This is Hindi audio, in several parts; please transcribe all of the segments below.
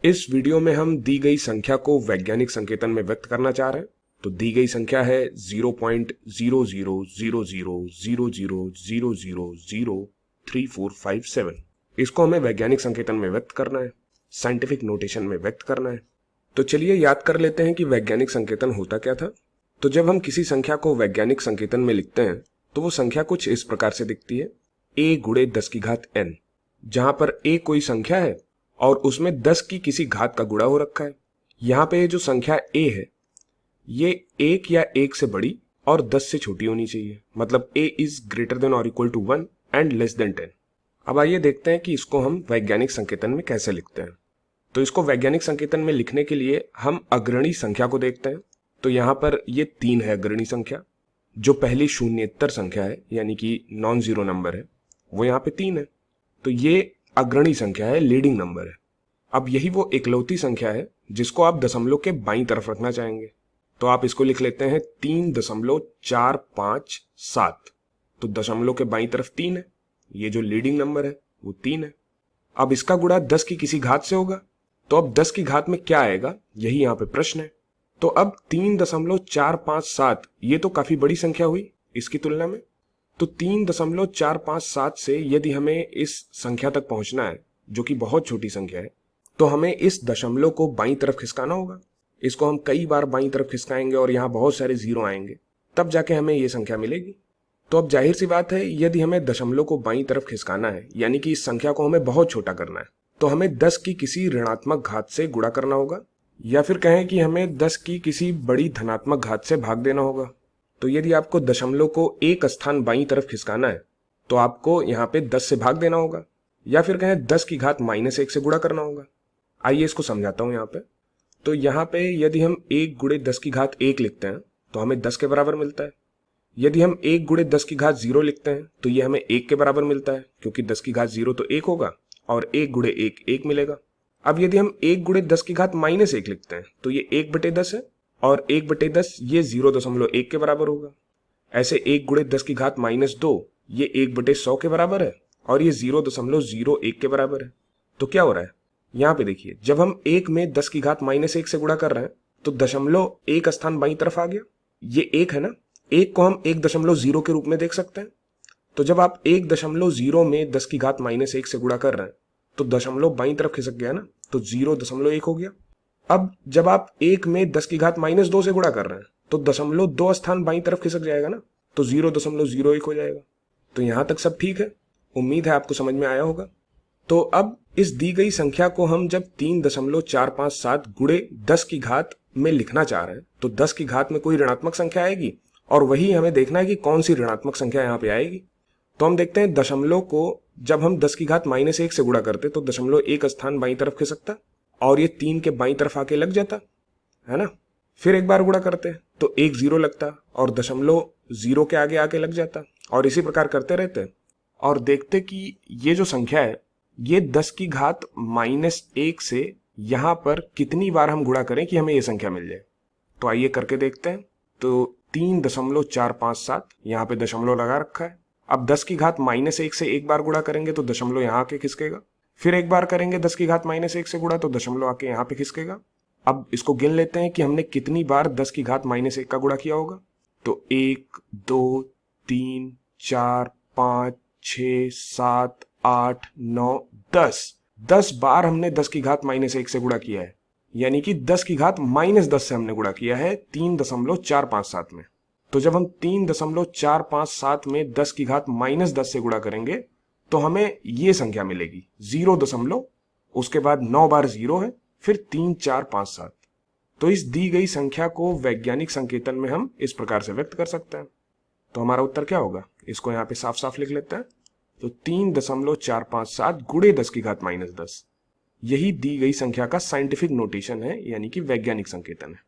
इस वीडियो में हम दी गई संख्या को वैज्ञानिक संकेतन में व्यक्त करना चाह रहे हैं। तो दी गई संख्या है 0.000000003457। इसको हमें वैज्ञानिक संकेतन में व्यक्त करना है, साइंटिफिक नोटेशन में व्यक्त करना है। तो चलिए याद कर लेते हैं कि वैज्ञानिक संकेतन होता क्या था। तो जब हम किसी संख्या को वैज्ञानिक संकेतन में लिखते हैं तो वो संख्या कुछ इस प्रकार से दिखती है, a गुणे 10 की घात n, जहां पर a कोई संख्या है और उसमें 10 की किसी घात का गुणा हो रखा है। यहाँ पे जो संख्या a है ये 1 या 1 से बड़ी और 10 से छोटी होनी चाहिए, मतलब a इज ग्रेटर देन और equal to 1 and less than 10। अब आइए देखते हैं कि इसको हम वैज्ञानिक संकेतन में कैसे लिखते हैं। तो इसको वैज्ञानिक संकेतन में लिखने के लिए हम अग्रणी संख्या को देखते हैं। तो यहाँ पर ये 3 है अग्रणी संख्या। जो पहली शून्येतर संख्या है यानी कि नॉन जीरो नंबर है वो यहाँ पे 3 है, तो ये अग्रणी संख्या है, लीडिंग नंबर है। अब यही वो इकलौती संख्या है जिसको आप दशमलव के बाईं तरफ रखना चाहेंगे। तो आप इसको लिख लेते हैं 3.457। तो दशमलव के बाईं तरफ 3 है, ये जो लीडिंग नंबर है वो 3 है। अब इसका गुणा 10 की किसी घात से होगा, तो अब 10 की घात में क्या आएगा यही यहाँ पे प्रश्न है। तो अब 3.457 ये तो काफी बड़ी संख्या हुई इसकी तुलना में। तो 3.457 से यदि हमें इस संख्या तक पहुंचना है जो कि बहुत छोटी संख्या है, तो हमें इस दशमलव को बाईं तरफ खिसकाना होगा। इसको हम कई बार बाईं तरफ खिसकाएंगे और यहाँ बहुत सारे जीरो आएंगे, तब जाके हमें ये संख्या मिलेगी। तो अब जाहिर सी बात है, यदि हमें दशमलव को बाईं तरफ खिसकाना है यानी कि इस संख्या को हमें बहुत छोटा करना है, तो हमें 10 की किसी ऋणात्मक घात से गुणा करना होगा, या फिर कहें कि हमें 10 की किसी बड़ी धनात्मक घात से भाग देना होगा। तो यदि आपको दशमलव को एक स्थान बाईं तरफ खिसकाना है तो आपको यहाँ पे 10 से भाग देना होगा, या फिर कहें 10 की घात -1 से गुणा करना होगा। आइए इसको समझाता हूँ यहाँ पे। तो यहाँ पे यदि हम 1 गुणे 10 की घात 1 लिखते हैं तो हमें 10 के बराबर मिलता है। यदि हम 1 गुणे 10 की घात 0 लिखते हैं तो ये हमें 1 के बराबर मिलता है, क्योंकि 10 की घात 0 तो 1 होगा और 1 गुणे 1 1 मिलेगा। अब यदि हम 1 गुणे 10 की घात -1 लिखते हैं तो ये 1/10 है, और 1/10 ये 0.1 के बराबर होगा। ऐसे 1 गुणे 10 की घात -2 ये 1/100 के बराबर है, और ये 0.01 के बराबर है। तो क्या हो रहा है यहाँ पे देखिए, जब हम 1 में 10 की घात -1 से गुणा कर रहे हैं तो दशमलव एक स्थान बाईं तरफ आ गया। ये 1 है ना, 1 को हम 1.0 के रूप में देख सकते हैं। तो जब आप 1.0 में 10 की घात -1 से गुणा कर रहे हैं तो दशमलव बाईं तरफ खिसक गया ना, तो 0.1 हो गया। अब जब आप 1 में 10 की घात -2 से गुणा कर रहे हैं तो दशमलव 2 स्थान बाईं तरफ खिसक जाएगा ना, तो 0.01 हो जाएगा। तो यहां तक सब ठीक है, उम्मीद है आपको समझ में आया होगा। तो अब इस दी गई संख्या को हम जब 3.457 गुणे 10 की घात में लिखना चाह रहे हैं तो 10 की घात में कोई ऋणात्मक संख्या आएगी, और वही हमें देखना है कि कौन सी ऋणात्मक संख्या यहाँ पे आएगी। तो हम देखते हैं दशमलव को जब हम 10 की घात -1 से गुणा करते तो दशमलव एक स्थान बाईं तरफ खिसकता और ये 3 के बाईं तरफ आके लग जाता है ना। फिर एक बार गुणा करते तो 1 0 लगता और दशमलव 0 के आगे आके लग जाता, और इसी प्रकार करते रहते और देखते कि ये जो संख्या है ये 10 की घात -1 से यहां पर कितनी बार हम गुणा करें कि हमें ये संख्या मिल जाए। तो आइए करके देखते हैं। तो 3.457 यहाँ पे दशमलव लगा रखा है। अब 10 की घात -1 से एक बार गुणा करेंगे तो दशमलव यहाँ आके खिसकेगा, फिर एक बार करेंगे 10 की घात -1 से गुणा तो दशमलव आके यहाँ पे खिसकेगा। अब इसको गिन लेते हैं कि हमने कितनी बार 10 की घात -1 का गुणा किया होगा। तो 1 2 3 4 5 6 7 8 9 10 बार हमने 10 की घात -1 से गुणा किया है, यानी कि 10 की घात -10 से हमने गुणा किया है 3.457 में। तो जब हम 3.457 में 10 की घात -10 से गुणा करेंगे तो हमें ये संख्या मिलेगी 0. उसके बाद 9 बार 0 है, फिर 3 4 5 7। तो इस दी गई संख्या को वैज्ञानिक संकेतन में हम इस प्रकार से व्यक्त कर सकते हैं। तो हमारा उत्तर क्या होगा, इसको यहाँ पे साफ साफ लिख लेते हैं। तो 3.457 गुणे 10 की घात -10 यही दी गई संख्या का साइंटिफिक नोटेशन है, यानी कि वैज्ञानिक संकेतन है।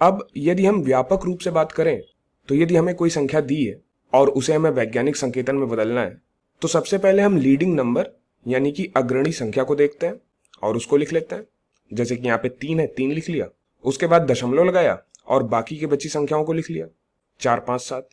अब यदि हम व्यापक रूप से बात करें तो यदि हमें कोई संख्या दी है और उसे हमें वैज्ञानिक संकेतन में बदलना है तो सबसे पहले हम लीडिंग नंबर यानी कि अग्रणी संख्या को देखते हैं और उसको लिख लेते हैं। जैसे कि यहाँ पे 3 है, 3 लिख लिया, उसके बाद दशमलव लगाया और बाकी के बची संख्याओं को लिख लिया 4 5 7।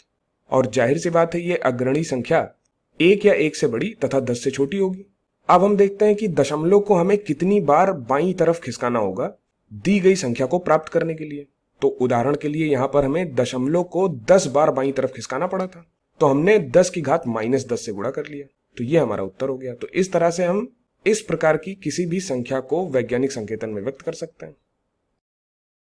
और जाहिर सी बात है ये अग्रणी संख्या 1 या 1 से बड़ी तथा 10 से छोटी होगी। अब हम देखते हैं कि दशमलव को हमें कितनी बार बाईं तरफ खिसकाना होगा दी गई संख्या को प्राप्त करने के लिए। तो उदाहरण के लिए यहां पर हमें दशमलव को 10 बार बाईं तरफ खिसकाना पड़ा था, तो हमने 10 की घात -10 से गुणा कर लिया, तो ये हमारा उत्तर हो गया। तो इस तरह से हम इस प्रकार की किसी भी संख्या को वैज्ञानिक संकेतन में व्यक्त कर सकते हैं।